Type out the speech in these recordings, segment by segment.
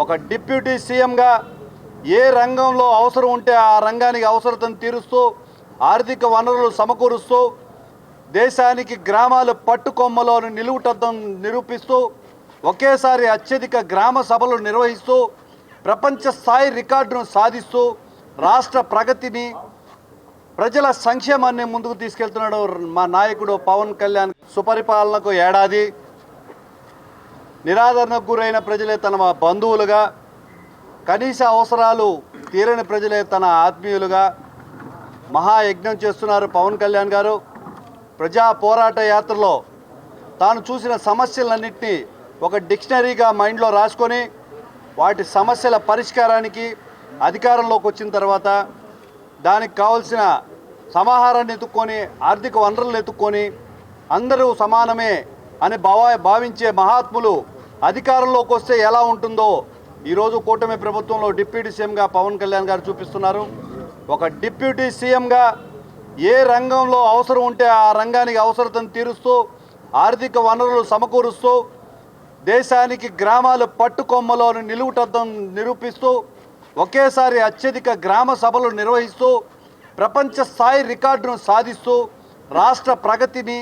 ఒక డిప్యూటీ సీఎంగా ఏ రంగంలో అవసరం ఉంటే ఆ రంగానికి అవసరతను తీరుస్తూ ఆర్థిక వనరులు సమకూరుస్తూ దేశానికి గ్రామాలు పట్టుకొమ్మలో నిలువుటద్దం నిరూపిస్తూ ఒకేసారి అత్యధిక గ్రామ సభలు నిర్వహిస్తూ ప్రపంచ స్థాయి రికార్డును సాధిస్తూ రాష్ట్ర ప్రగతిని ప్రజల సంక్షేమాన్ని ముందుకు తీసుకెళ్తున్నాడు మా నాయకుడు పవన్ కళ్యాణ్. సుపరిపాలనకు ఏడాది, నిరాదరణకు గురైన ప్రజలే తన బంధువులుగా, కనీస అవసరాలు తీరని ప్రజలే తన ఆత్మీయులుగా మహాయజ్ఞం చేస్తున్నారు పవన్ కళ్యాణ్ గారు. ప్రజా పోరాట యాత్రలో తాను చూసిన సమస్యలన్నింటినీ ఒక డిక్షనరీగా మైండ్లో రాసుకొని వాటి సమస్యల పరిష్కారానికి అధికారంలోకి వచ్చిన తర్వాత దానికి కావాల్సిన సమాహారాన్ని ఎత్తుక్కొని ఆర్థిక వనరులను ఎత్తుక్కొని అందరూ సమానమే అని భావించే మహాత్ములు అధికారంలోకి వస్తే ఎలా ఉంటుందో ఈరోజు కూటమి ప్రభుత్వంలో డిప్యూటీ సీఎంగా పవన్ కళ్యాణ్ గారు చూపిస్తున్నారు. ఒక డిప్యూటీ సీఎంగా ఏ రంగంలో అవసరం ఉంటే ఆ రంగానికి అవసరతను తీరుస్తూ ఆర్థిక వనరులు సమకూరుస్తూ దేశానికి గ్రామాలు పట్టుకొమ్మలో నిలువుటద్దం నిరూపిస్తూ ఒకేసారి అత్యధిక గ్రామ సభలు నిర్వహిస్తూ ప్రపంచ స్థాయి రికార్డును సాధిస్తూ రాష్ట్ర ప్రగతిని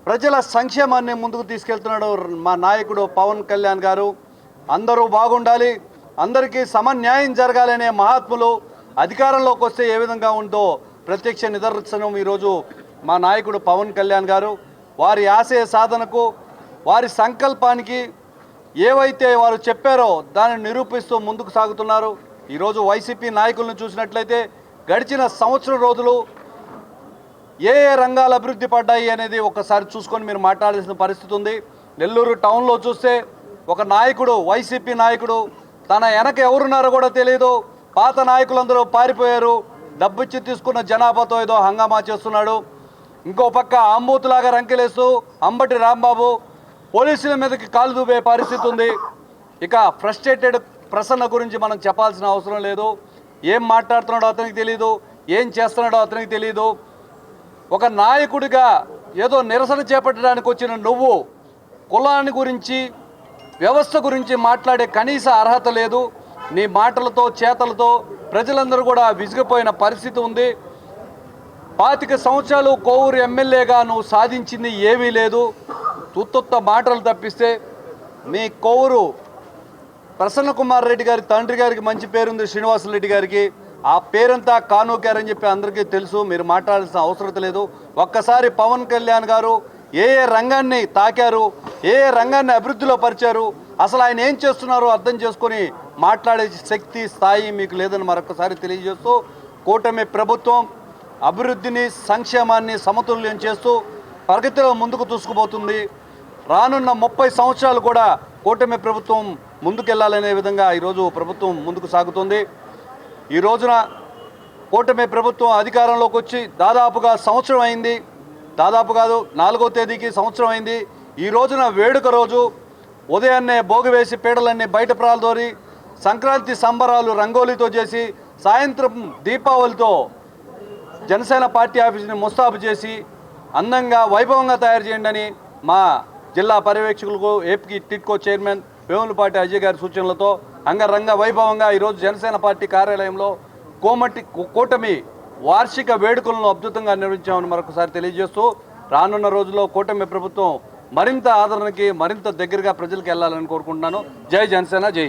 ప్రజల సంక్షేమాన్ని ముందుకు తీసుకెళ్తున్నాడు మా నాయకుడు పవన్ కళ్యాణ్ గారు. అందరూ బాగుండాలి, అందరికీ సమన్యాయం జరగాలనే మహాత్ములు అధికారంలోకి వస్తే ఏ విధంగా ఉందో ప్రత్యక్ష నిదర్శనం ఈరోజు మా నాయకుడు పవన్ కళ్యాణ్ గారు. వారి ఆశయ సాధనకు, వారి సంకల్పానికి ఏవైతే వారు చెప్పారో దానిని నిరూపిస్తూ ముందుకు సాగుతున్నారు. ఈరోజు వైసీపీ నాయకులను చూసినట్లయితే గడిచిన సంవత్సరం రోజులు ఏ ఏ రంగాలు అభివృద్ధి పడ్డాయి అనేది ఒకసారి చూసుకొని మీరు మాట్లాడాల్సిన పరిస్థితి ఉంది. నెల్లూరు టౌన్లో చూస్తే ఒక నాయకుడు, వైసీపీ నాయకుడు, తన వెనక ఎవరున్నారో కూడా తెలియదు, పాత నాయకులందరూ పారిపోయారు, డబ్బిచ్చి తీసుకున్న జనాభాతో ఏదో హంగామా చేస్తున్నాడు. ఇంకో పక్క అంబూతులాగా రంకెలేస్తూ అంబటి రాంబాబు పోలీసుల మీదకి కాలు దూపే పరిస్థితి ఉంది. ఇక ఫ్రస్ట్రేటెడ్ ప్రసన్న గురించి మనం చెప్పాల్సిన అవసరం లేదు. ఏం మాట్లాడుతున్నాడో అతనికి తెలియదు, ఏం చేస్తున్నాడో అతనికి తెలియదు. ఒక నాయకుడిగా ఏదో నిరసన చేపట్టడానికి వచ్చిన నువ్వు కులాన్ని గురించి, వ్యవస్థ గురించి మాట్లాడే కనీస అర్హత లేదు. నీ మాటలతో చేతలతో ప్రజలందరూ కూడా విసిగిపోయిన పరిస్థితి ఉంది. 25 సంవత్సరాలు కోవూరు ఎమ్మెల్యేగా నువ్వు సాధించింది ఏమీ లేదు. తుత్తుత్త మాటలు తప్పిస్తే మీ కోవూరు ప్రసన్న కుమార్ రెడ్డి గారి తండ్రి గారికి మంచి పేరుంది, శ్రీనివాసరెడ్డి గారికి. ఆ పేరంతా కానూకారని చెప్పి అందరికీ తెలుసు, మీరు మాట్లాడాల్సిన అవసరం లేదు. ఒక్కసారి పవన్ కళ్యాణ్ గారు ఏ ఏ రంగాన్ని తాకారు, ఏ ఏ రంగాన్ని అభివృద్ధిలో పరిచారు, అసలు ఆయన ఏం చేస్తున్నారో అర్థం చేసుకొని మాట్లాడే శక్తి, స్థాయి మీకు లేదని మరొకసారి తెలియజేస్తూ కూటమి ప్రభుత్వం అభివృద్ధిని, సంక్షేమాన్ని సమతుల్యం చేస్తూ ప్రగతిలో ముందుకు దూసుకుపోతుంది. రానున్న 30 సంవత్సరాలు కూడా కూటమి ప్రభుత్వం ముందుకెళ్లాలనే విధంగా ఈరోజు ప్రభుత్వం ముందుకు సాగుతుంది. ఈ రోజున కూటమి ప్రభుత్వం అధికారంలోకి వచ్చి దాదాపుగా సంవత్సరం అయింది. దాదాపు కాదు, 4వ తేదీకి సంవత్సరం అయింది. ఈ రోజున వేడుక రోజు ఉదయాన్నే భోగి వేసి పీటలన్నీ బయట ప్రాలదోరి సంక్రాంతి సంబరాలు రంగోలీతో చేసి సాయంత్రం దీపావళితో జనసేన పార్టీ ఆఫీస్ని ముస్తాబు చేసి అందంగా వైభవంగా తయారు చేయండి అని మా జిల్లా పర్యవేక్షకులకు, ఏపీ టిట్కో చైర్మన్ వేములపాటి అజయ్ గారి సూచనలతో అంగరంగ వైభవంగా ఈరోజు జనసేన పార్టీ కార్యాలయంలో కూటమి వార్షిక వేడుకలను అద్భుతంగా నిర్వహించామని మరొకసారి తెలియజేస్తూ రానున్న రోజుల్లో కూటమి ప్రభుత్వం మరింత ఆదరణకి, మరింత దగ్గరగా ప్రజలకు వెళ్ళాలని కోరుకుంటున్నాను. జై జనసేన, జై.